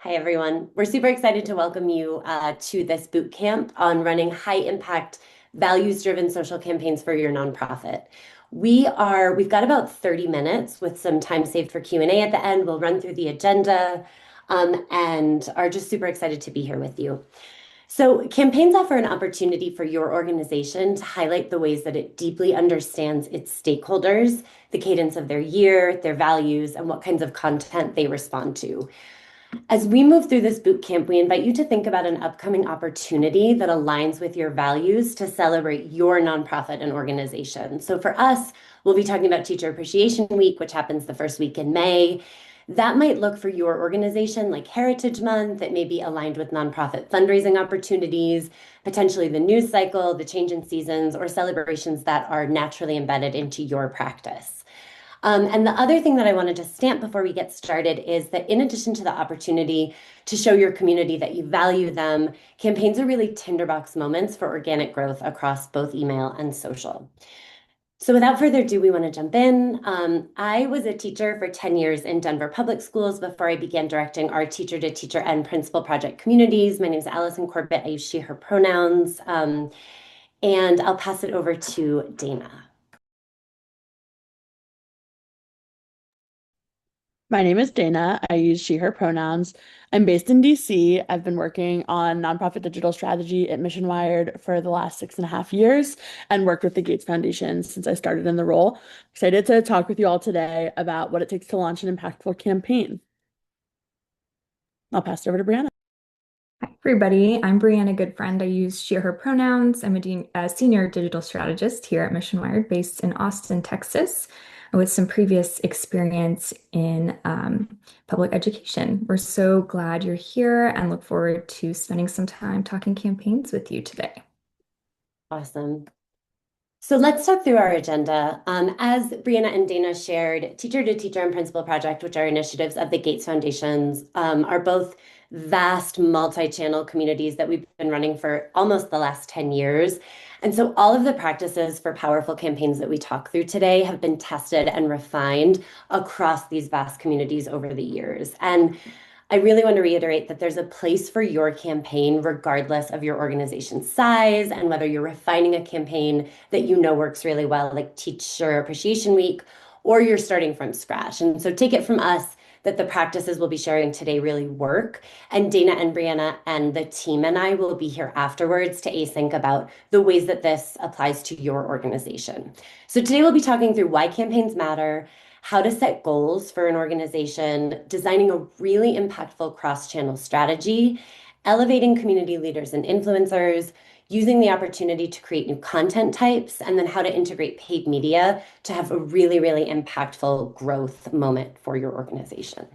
Hi, everyone. We're super excited to welcome you to this boot camp on running high impact, values-driven social campaigns for your nonprofit. We've got about 30 minutes with some time saved for Q&A at the end. We'll run through the agenda and are just super excited to be here with you. So campaigns offer an opportunity for your organization to highlight the ways that it deeply understands its stakeholders, the cadence of their year, their values, and what kinds of content they respond to. As we move through this boot camp, we invite you to think about an upcoming opportunity that aligns with your values to celebrate your nonprofit and organization. So for us, we'll be talking about Teacher Appreciation Week, which happens the first week in May. That might look for your organization like Heritage Month. It may be aligned with nonprofit fundraising opportunities, potentially the news cycle, the change in seasons, or celebrations that are naturally embedded into your practice. And the other thing that I wanted to stamp before we get started is that in addition to the opportunity to show your community that you value them, campaigns are really tinderbox moments for organic growth across both email and social. So without further ado, we want to jump in. I was a teacher for 10 years in Denver public schools before I began directing our teacher to teacher and principal project communities. My name is Allison Corbett. I use she, her pronouns. And I'll pass it over to Dana. My name is Dana. I use she, her pronouns. I'm based in DC. I've been working on nonprofit digital strategy at Mission Wired for the last 6.5 years and worked with the Gates Foundation since I started in the role. Excited to talk with you all today about what it takes to launch an impactful campaign. I'll pass it over to Brianna. Hi, everybody. I'm Brianna Goodfriend. I use she, her pronouns. I'm a senior digital strategist here at Mission Wired, based in Austin, Texas, with some previous experience in public education. We're so glad you're here and look forward to spending some time talking campaigns with you today. Awesome. So let's talk through our agenda. As Brianna and Dana shared, Teacher to Teacher and Principal Project, which are initiatives of the Gates Foundations, are both vast multi-channel communities that we've been running for almost the last 10 years. And so all of the practices for powerful campaigns that we talk through today have been tested and refined across these vast communities over the years. And I really want to reiterate that there's a place for your campaign, regardless of your organization's size and whether you're refining a campaign that you know works really well, like Teacher Appreciation Week, or you're starting from scratch. And so take it from us that the practices we'll be sharing today really work. And Dana and Brianna and the team and I will be here afterwards to async about the ways that this applies to your organization. So today we'll be talking through why campaigns matter, how to set goals for an organization, designing a really impactful cross-channel strategy, elevating community leaders and influencers, using the opportunity to create new content types, and then how to integrate paid media to have a really, really impactful growth moment for your organization.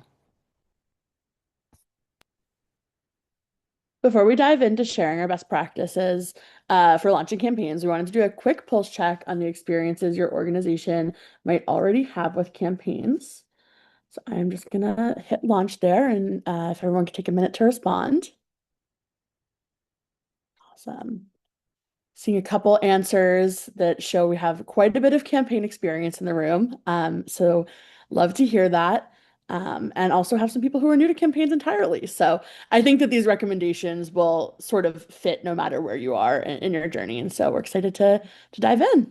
Before we dive into sharing our best practices for launching campaigns, we wanted to do a quick pulse check on the experiences your organization might already have with campaigns. So I'm just gonna hit launch there, and if everyone could take a minute to respond. Awesome. Seeing a couple answers that show we have quite a bit of campaign experience in the room. So love to hear that. And also have some people who are new to campaigns entirely. So I think that these recommendations will sort of fit no matter where you are in your journey. And so we're excited to dive in.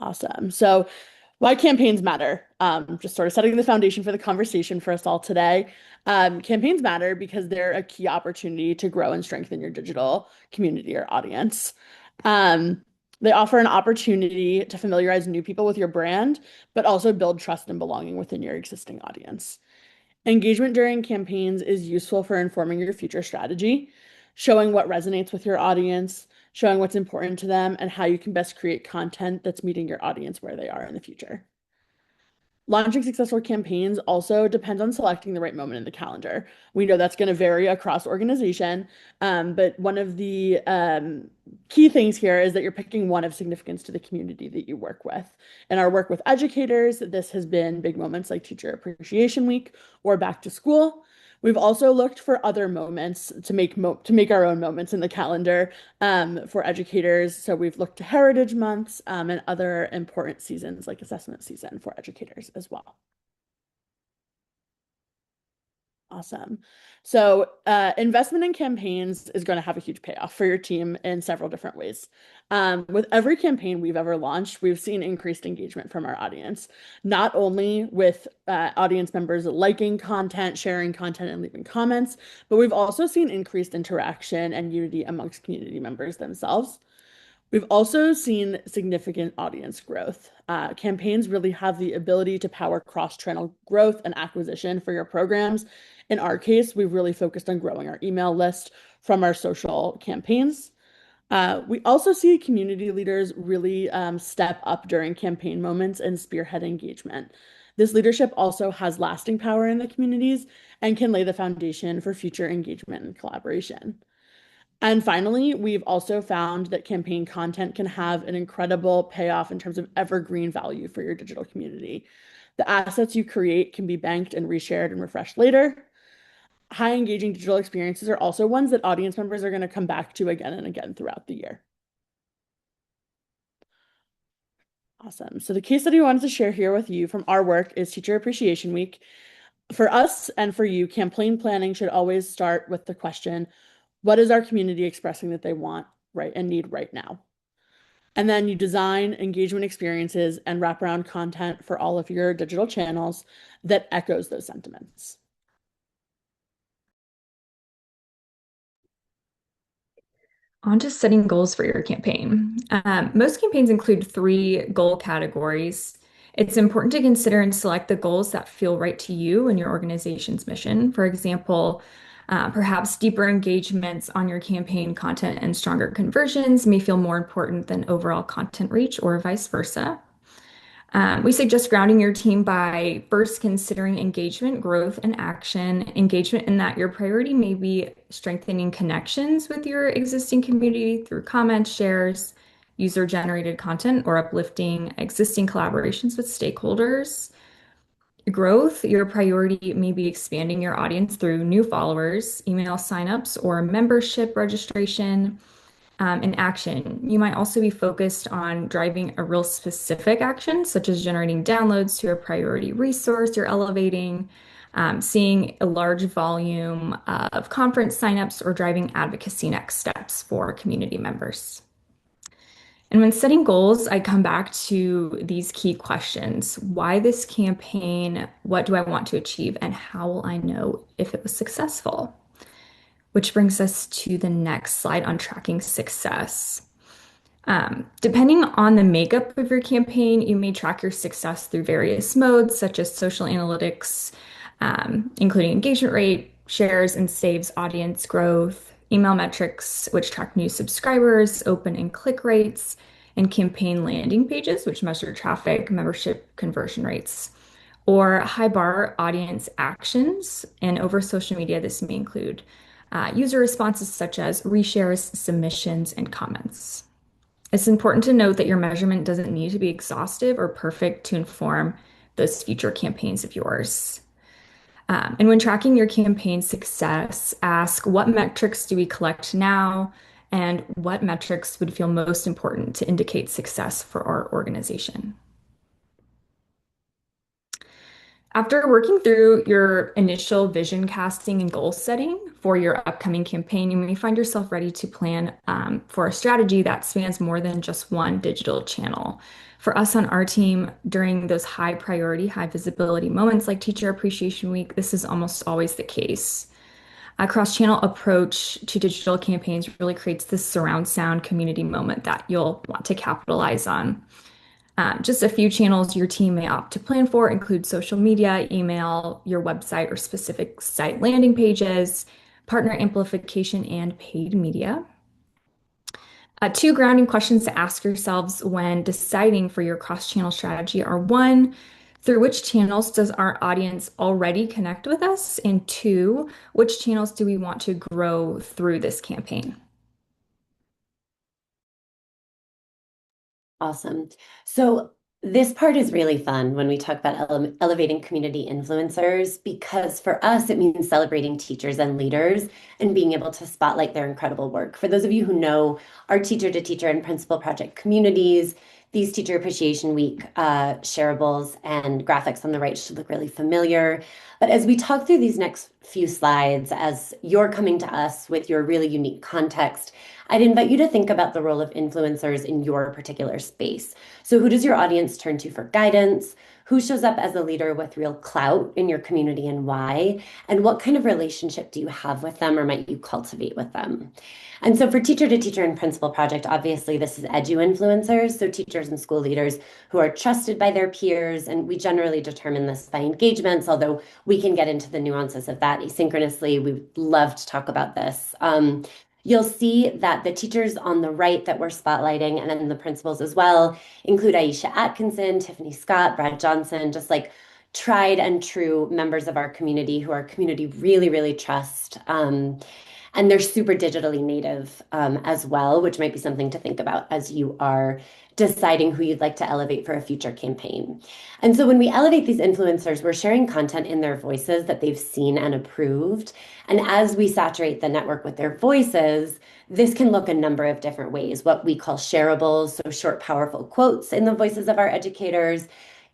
Awesome. So why campaigns matter? Just sort of setting the foundation for the conversation for us all today. Campaigns matter because they're a key opportunity to grow and strengthen your digital community or audience. They offer an opportunity to familiarize new people with your brand, but also build trust and belonging within your existing audience. Engagement during campaigns is useful for informing your future strategy, showing what resonates with your audience, showing what's important to them, and how you can best create content that's meeting your audience where they are in the future. Launching successful campaigns also depends on selecting the right moment in the calendar. We know that's going to vary across organization, but one of the key things here is that you're picking one of significance to the community that you work with. In our work with educators, this has been big moments like Teacher Appreciation Week or back to school. We've also looked for other moments to make our own moments in the calendar for educators. So we've looked to Heritage Months and other important seasons like assessment season for educators as well. Awesome. So, investment in campaigns is going to have a huge payoff for your team in several different ways. With every campaign we've ever launched, we've seen increased engagement from our audience, not only with audience members liking content, sharing content, and leaving comments, but we've also seen increased interaction and unity amongst community members themselves. We've also seen significant audience growth. Campaigns really have the ability to power cross-channel growth and acquisition for your programs. In our case, we've really focused on growing our email list from our social campaigns. We also see community leaders really step up during campaign moments and spearhead engagement. This leadership also has lasting power in the communities and can lay the foundation for future engagement and collaboration. And finally, we've also found that campaign content can have an incredible payoff in terms of evergreen value for your digital community. The assets you create can be banked and reshared and refreshed later. High engaging digital experiences are also ones that audience members are going to come back to again and again throughout the year. Awesome. So the case study I wanted to share here with you from our work is Teacher Appreciation Week. For us and for you, campaign planning should always start with the question, what is our community expressing that they want, right, and need right now? And then you design engagement experiences and wraparound content for all of your digital channels that echoes those sentiments. On to setting goals for your campaign. Most campaigns include three goal categories. It's important to consider and select the goals that feel right to you and your organization's mission. For example, perhaps deeper engagements on your campaign content and stronger conversions may feel more important than overall content reach, or vice versa. We suggest grounding your team by first considering engagement, growth, and action. Engagement in that your priority may be strengthening connections with your existing community through comments, shares, user-generated content, or uplifting existing collaborations with stakeholders. Growth, your priority may be expanding your audience through new followers, email signups, or membership registration. In action, you might also be focused on driving a real specific action, such as generating downloads to a priority resource you're elevating, seeing a large volume of conference signups, or driving advocacy next steps for community members. And when setting goals, I come back to these key questions. Why this campaign? What do I want to achieve? And how will I know if it was successful? Which brings us to the next slide on tracking success. Depending on the makeup of your campaign, you may track your success through various modes, such as social analytics, including engagement rate, shares and saves, audience growth, email metrics, which track new subscribers, open and click rates, and campaign landing pages, which measure traffic, membership conversion rates, or high bar audience actions. And over social media, this may include user responses such as reshares, submissions, and comments. It's important to note that your measurement doesn't need to be exhaustive or perfect to inform those future campaigns of yours. And when tracking your campaign success, ask what metrics do we collect now and what metrics would feel most important to indicate success for our organization. After working through your initial vision casting and goal setting for your upcoming campaign, you may find yourself ready to plan for a strategy that spans more than just one digital channel. For us on our team, during those high priority, high visibility moments like Teacher Appreciation Week, this is almost always the case. A cross-channel approach to digital campaigns really creates this surround sound community moment that you'll want to capitalize on. Just a few channels your team may opt to plan for include social media, email, your website or specific site landing pages, partner amplification, and paid media. Two grounding questions to ask yourselves when deciding for your cross-channel strategy are: one, through which channels does our audience already connect with us? And two, which channels do we want to grow through this campaign? Awesome. So this part is really fun when we talk about elevating community influencers, because for us, it means celebrating teachers and leaders and being able to spotlight their incredible work. For those of you who know our teacher to teacher and principal project communities, these Teacher Appreciation Week shareables and graphics on the right should look really familiar. But as we talk through these next few slides, as you're coming to us with your really unique context, I'd invite you to think about the role of influencers in your particular space. So who does your audience turn to for guidance? Who shows up as a leader with real clout in your community and why? And what kind of relationship do you have with them or might you cultivate with them? And so for teacher to teacher and principal project, obviously this is edu influencers, so teachers and school leaders who are trusted by their peers. And we generally determine this by engagements, although we can get into the nuances of that asynchronously. We would love to talk about this. You'll see that the teachers on the right that we're spotlighting, and then the principals as well, include Aisha Atkinson, Tiffany Scott, Brad Johnson, just like tried and true members of our community who our community really, really trust. And they're super digitally native as well, which might be something to think about as you are deciding who you'd like to elevate for a future campaign. And so when we elevate these influencers, we're sharing content in their voices that they've seen and approved. And as we saturate the network with their voices, this can look a number of different ways, what we call shareables, so short, powerful quotes in the voices of our educators,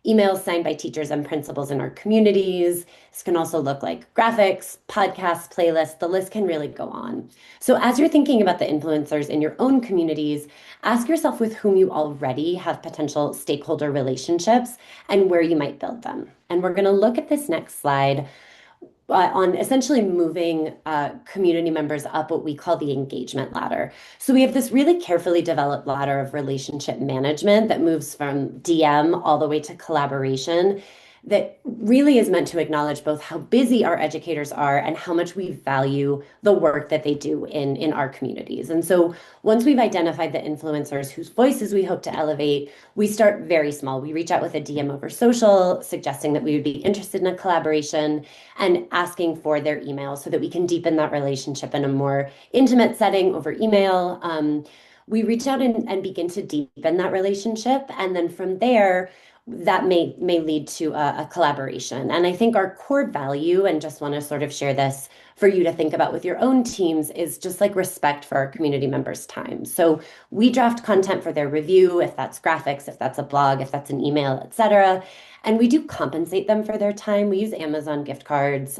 emails signed by teachers and principals in our communities. This can also look like graphics, podcasts, playlists. The list can really go on. So as you're thinking about the influencers in your own communities, ask yourself with whom you already have potential stakeholder relationships and where you might build them. And we're going to look at this next slide on essentially moving community members up what we call the engagement ladder. So we have this really carefully developed ladder of relationship management that moves from DM all the way to collaboration that really is meant to acknowledge both how busy our educators are and how much we value the work that they do in our communities. And so once we've identified the influencers whose voices we hope to elevate, we start very small. We reach out with a DM over social, suggesting that we would be interested in a collaboration and asking for their email so that we can deepen that relationship in a more intimate setting over email. We reach out and begin to deepen that relationship. And then from there, that may lead to a collaboration. And I think our core value, and just want to sort of share this for you to think about with your own teams, is just like respect for our community members' time. So we draft content for their review, if that's graphics, if that's a blog, if that's an email, etc. And we do compensate them for their time. We use Amazon gift cards.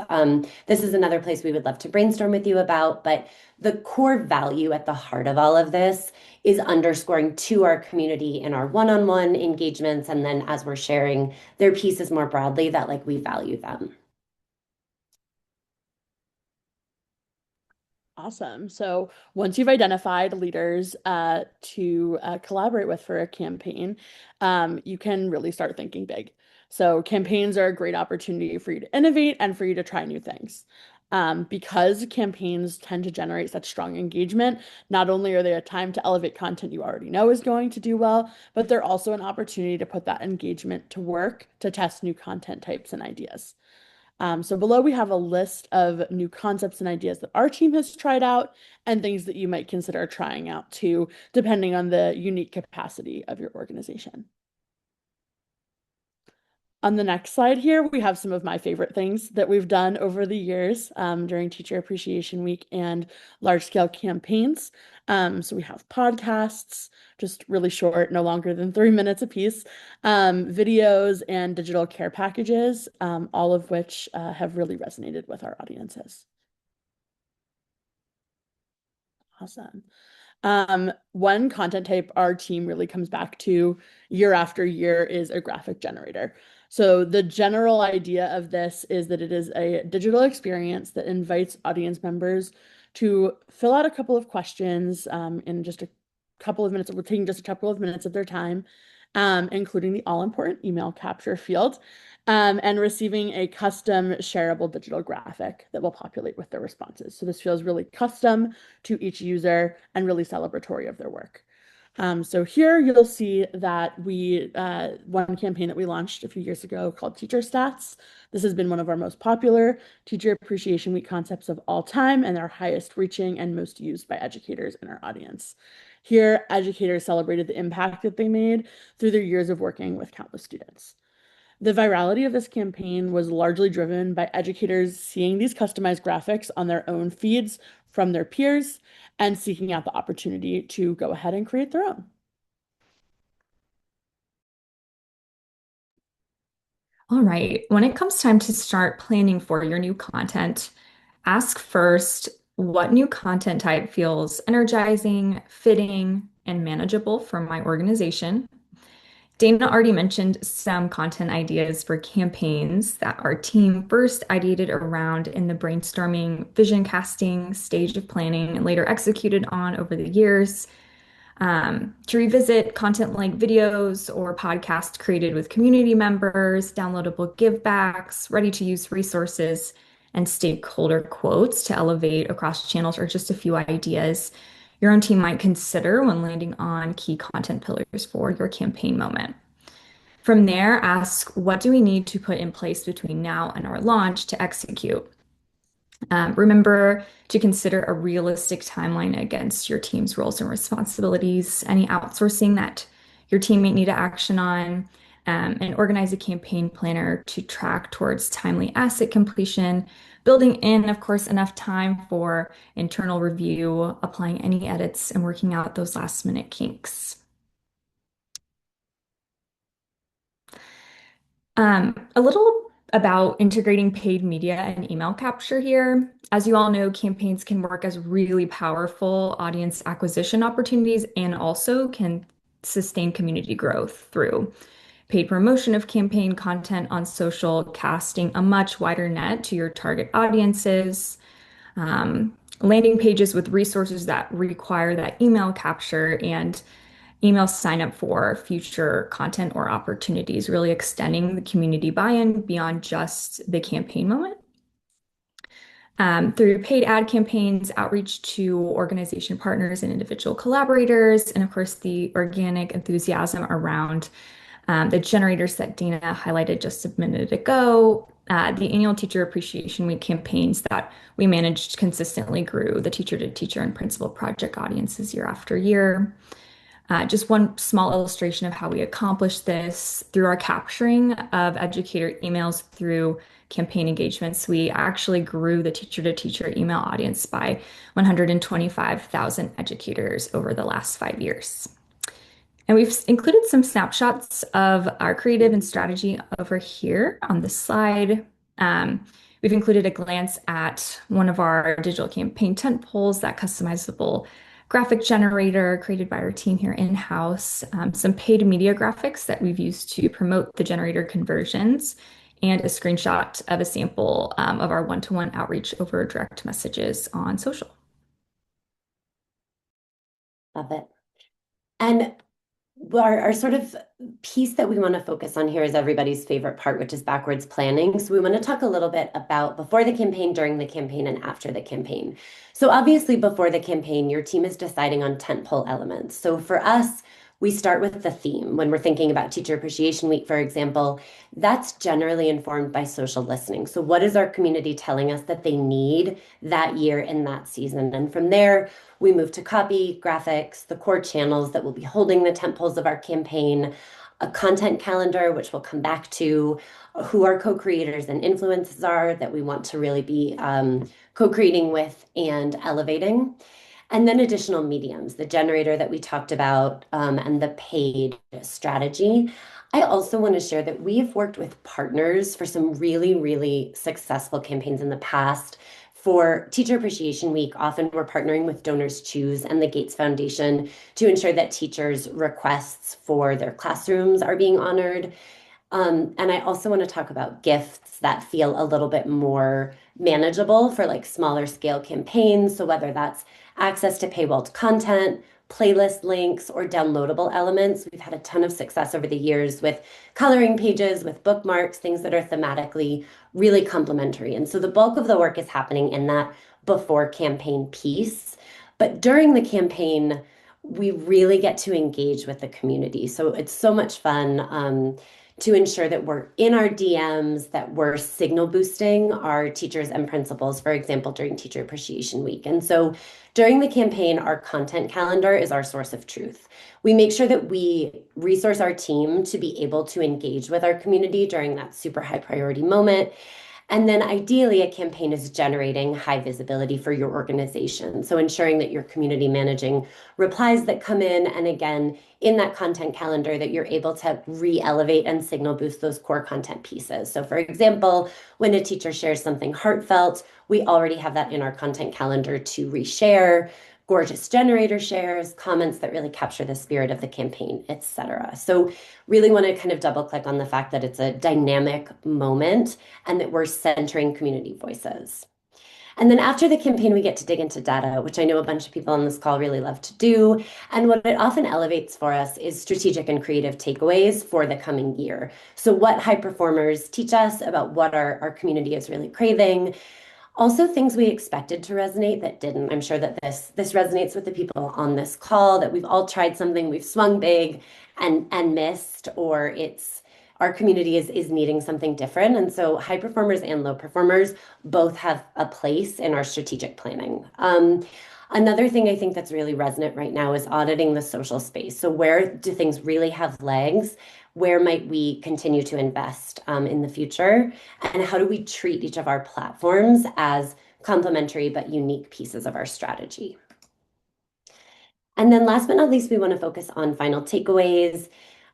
This is another place we would love to brainstorm with you about, but the core value at the heart of all of this is underscoring to our community in our one-on-one engagements, and then as we're sharing their pieces more broadly, that like we value them. Awesome. So once you've identified leaders to collaborate with for a campaign, you can really start thinking big. So campaigns are a great opportunity for you to innovate and for you to try new things. Because campaigns tend to generate such strong engagement, not only are they a time to elevate content you already know is going to do well, but they're also an opportunity to put that engagement to work to test new content types and ideas. So below we have a list of new concepts and ideas that our team has tried out and things that you might consider trying out too, depending on the unique capacity of your organization. On the next slide here, we have some of my favorite things that we've done over the years during Teacher Appreciation Week and large-scale campaigns. So we have podcasts, just really short, no longer than 3 minutes a piece, videos and digital care packages, all of which have really resonated with our audiences. Awesome. One content type our team really comes back to year after year is a graphic generator. So the general idea of this is that it is a digital experience that invites audience members to fill out a couple of questions in just a couple of minutes. We're taking just a couple of minutes of their time, including the all-important email capture field, and receiving a custom shareable digital graphic that will populate with their responses. So this feels really custom to each user and really celebratory of their work. So here you'll see that one campaign that we launched a few years ago called Teacher Stats. This has been one of our most popular Teacher Appreciation Week concepts of all time and our highest reaching and most used by educators in our audience. Here, educators celebrated the impact that they made through their years of working with countless students. The virality of this campaign was largely driven by educators seeing these customized graphics on their own feeds from their peers and seeking out the opportunity to go ahead and create their own. All right. When it comes time to start planning for your new content, ask first what new content type feels energizing, fitting, and manageable for my organization. Dana already mentioned some content ideas for campaigns that our team first ideated around in the brainstorming, vision casting stage of planning and later executed on over the years. To revisit content like videos or podcasts created with community members, downloadable givebacks, ready to use resources, and stakeholder quotes to elevate across channels are just a few ideas your own team might consider when landing on key content pillars for your campaign moment. From there, ask what do we need to put in place between now and our launch to execute? Remember to consider a realistic timeline against your team's roles and responsibilities, any outsourcing that your team may need to action on, and organize a campaign planner to track towards timely asset completion, building in, of course, enough time for internal review, applying any edits, and working out those last minute kinks. A little about integrating paid media and email capture here. As you all know, campaigns can work as really powerful audience acquisition opportunities and also can sustain community growth through paid promotion of campaign content on social, casting a much wider net to your target audiences, landing pages with resources that require that email capture and email sign up for future content or opportunities, really extending the community buy-in beyond just the campaign moment. Through paid ad campaigns, outreach to organization partners and individual collaborators, and of course, the organic enthusiasm around the generators that Dina highlighted just a minute ago. The annual Teacher Appreciation Week campaigns that we managed consistently grew the teacher to teacher and principal project audiences year after year. Just one small illustration of how we accomplished this through our capturing of educator emails through campaign engagements. We actually grew the teacher to teacher email audience by 125,000 educators over the last 5 years. And we've included some snapshots of our creative and strategy over here on the slide. We've included a glance at one of our digital campaign tent poles, that customizable graphic generator created by our team here in-house, some paid media graphics that we've used to promote the generator conversions, and a screenshot of a sample of our one-to-one outreach over direct messages on social. Love it. And our sort of piece that we want to focus on here is everybody's favorite part, which is backwards planning. So we want to talk a little bit about before the campaign, during the campaign, and after the campaign. So obviously before the campaign, your team is deciding on tentpole elements. So for us, we start with the theme. When we're thinking about Teacher Appreciation Week, for example, that's generally informed by social listening. So what is our community telling us that they need that year in that season? And from there, we move to copy, graphics, the core channels that will be holding the tentpoles of our campaign, a content calendar, which we'll come back to, who our co-creators and influencers are that we want to really be co-creating with and elevating. And then additional mediums, the generator that we talked about, and the paid strategy. I also want to share that we've worked with partners for some really, really successful campaigns in the past. For Teacher Appreciation Week, often we're partnering with Donors Choose and the Gates Foundation to ensure that teachers' requests for their classrooms are being honored. And I also want to talk about gifts that feel a little bit more manageable for like smaller scale campaigns. So whether that's access to paywalled content, playlist links, or downloadable elements, we've had a ton of success over the years with coloring pages, with bookmarks, things that are thematically really complementary. And so the bulk of the work is happening in that before campaign piece. But during the campaign, we really get to engage with the community. So it's so much fun to ensure that we're in our DMs, that we're signal boosting our teachers and principals, for example, during Teacher Appreciation Week. And so during the campaign, our content calendar is our source of truth. We make sure that we resource our team to be able to engage with our community during that super high priority moment. And then ideally, a campaign is generating high visibility for your organization. So ensuring that you're community managing replies that come in. And again, in that content calendar, that you're able to re-elevate and signal boost those core content pieces. So for example, when a teacher shares something heartfelt, we already have that in our content calendar to reshare, gorgeous generator shares, comments that really capture the spirit of the campaign, etc. So really want to kind of double click on the fact that it's a dynamic moment and that we're centering community voices. And then after the campaign, we get to dig into data, which I know a bunch of people on this call really love to do. And what it often elevates for us is strategic and creative takeaways for the coming year. So what high performers teach us about what our community is really craving. Also, things we expected to resonate that didn't. I'm sure that this resonates with the people on this call, that we've all tried something, we've swung big and missed, or it's our community is needing something different. And so high performers and low performers both have a place in our strategic planning. Another thing I think that's really resonant right now is auditing the social space. So where do things really have legs? Where might we continue to invest in the future? And how do we treat each of our platforms as complementary but unique pieces of our strategy? And then last but not least, we want to focus on final takeaways.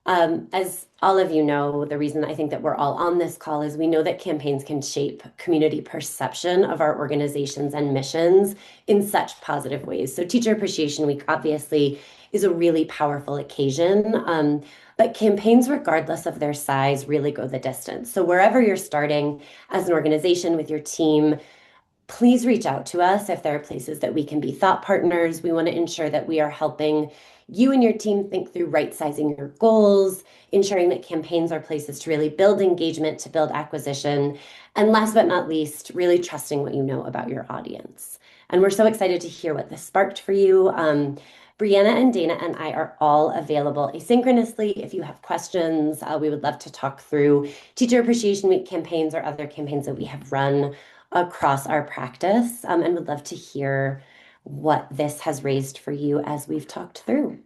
As all of you know, the reason I think that we're all on this call is we know that campaigns can shape community perception of our organizations and missions in such positive ways. So Teacher Appreciation Week obviously is a really powerful occasion, but campaigns, regardless of their size, really go the distance. So wherever you're starting as an organization with your team, please reach out to us if there are places that we can be thought partners. We want to ensure that we are helping you and your team think through right sizing your goals, ensuring that campaigns are places to really build engagement, to build acquisition, and last but not least, really trusting what you know about your audience. And we're so excited to hear what this sparked for you. Brianna and Dana and I are all available asynchronously. If you have questions, we would love to talk through Teacher Appreciation Week campaigns or other campaigns that we have run across our practice, and would love to hear what this has raised for you as we've talked through.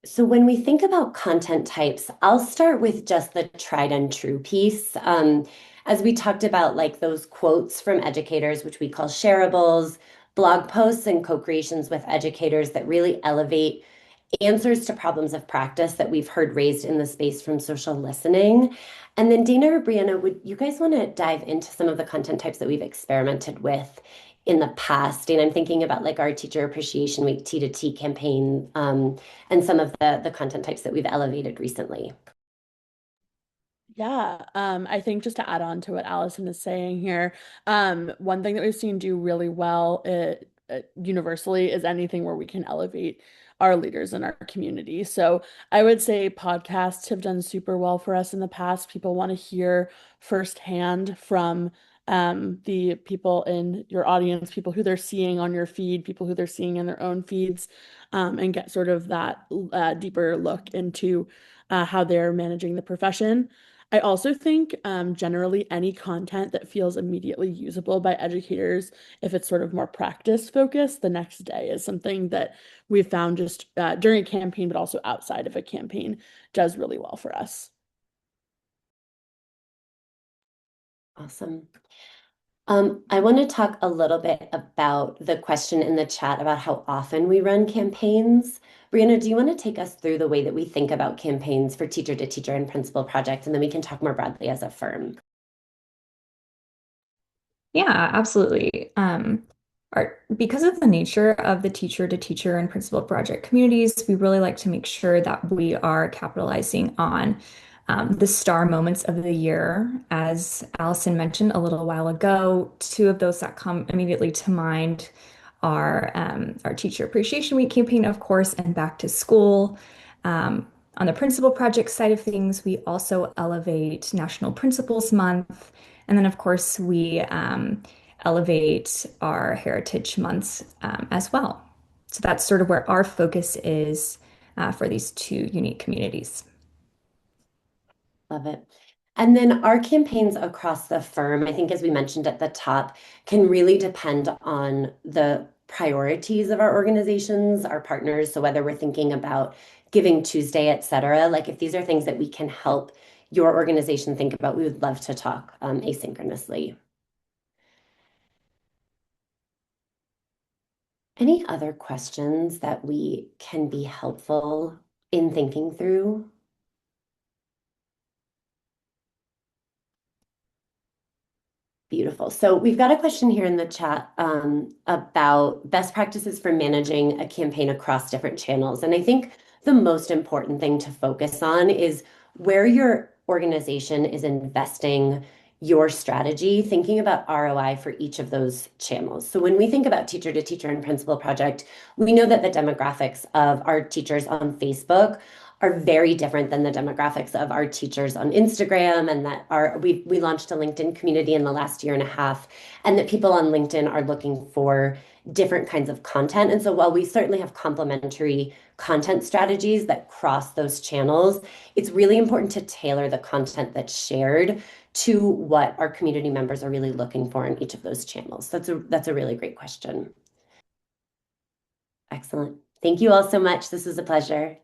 So when we think about content types, I'll start with just the tried and true piece. As we talked about, like those quotes from educators, which we call shareables, blog posts and co-creations with educators that really elevate answers to problems of practice that we've heard raised in the space from social listening. And then Dana or Brianna, would you guys want to dive into some of the content types that we've experimented with in the past? And I'm thinking about like our Teacher Appreciation Week T2T campaign, and some of the content types that we've elevated recently. Yeah, I think just to add on to what Allison is saying here, one thing that we've seen do really well universally is anything where we can elevate our leaders in our community. So I would say podcasts have done super well for us in the past. People want to hear firsthand from the people in your audience, people who they're seeing on your feed, people who they're seeing in their own feeds, and get sort of that deeper look into how they're managing the profession. I also think generally any content that feels immediately usable by educators, if it's sort of more practice focused, the next day is something that we've found just during a campaign, but also outside of a campaign, does really well for us. Awesome. I want to talk a little bit about the question in the chat about how often we run campaigns. Brianna, do you want to take us through the way that we think about campaigns for teacher to teacher and principal projects, and then we can talk more broadly as a firm? Yeah, absolutely. Because of the nature of the teacher to teacher and principal project communities, we really like to make sure that we are capitalizing on the star moments of the year. As Allison mentioned a little while ago, two of those that come immediately to mind are our Teacher Appreciation Week campaign, of course, and back to school. On the principal project side of things, we also elevate National Principals Month. And then, of course, we elevate our Heritage Months as well. So that's sort of where our focus is for these two unique communities. Love it. And then our campaigns across the firm, I think, as we mentioned at the top, can really depend on the priorities of our organizations, our partners. So whether we're thinking about Giving Tuesday, et cetera. Like if these are things that we can help your organization think about, we would love to talk asynchronously. Any other questions that we can be helpful in thinking through? Beautiful. So we've got a question here in the chat about best practices for managing a campaign across different channels. And I think the most important thing to focus on is where your organization is investing your strategy, thinking about ROI for each of those channels. So when we think about teacher to teacher and principal project, we know that the demographics of our teachers on Facebook are very different than the demographics of our teachers on Instagram, and that we launched a LinkedIn community in the last year and a half, and that people on LinkedIn are looking for different kinds of content. And so while we certainly have complementary content strategies that cross those channels, it's really important to tailor the content that's shared to what our community members are really looking for in each of those channels. That's a really great question. Excellent. Thank you all so much. This was a pleasure.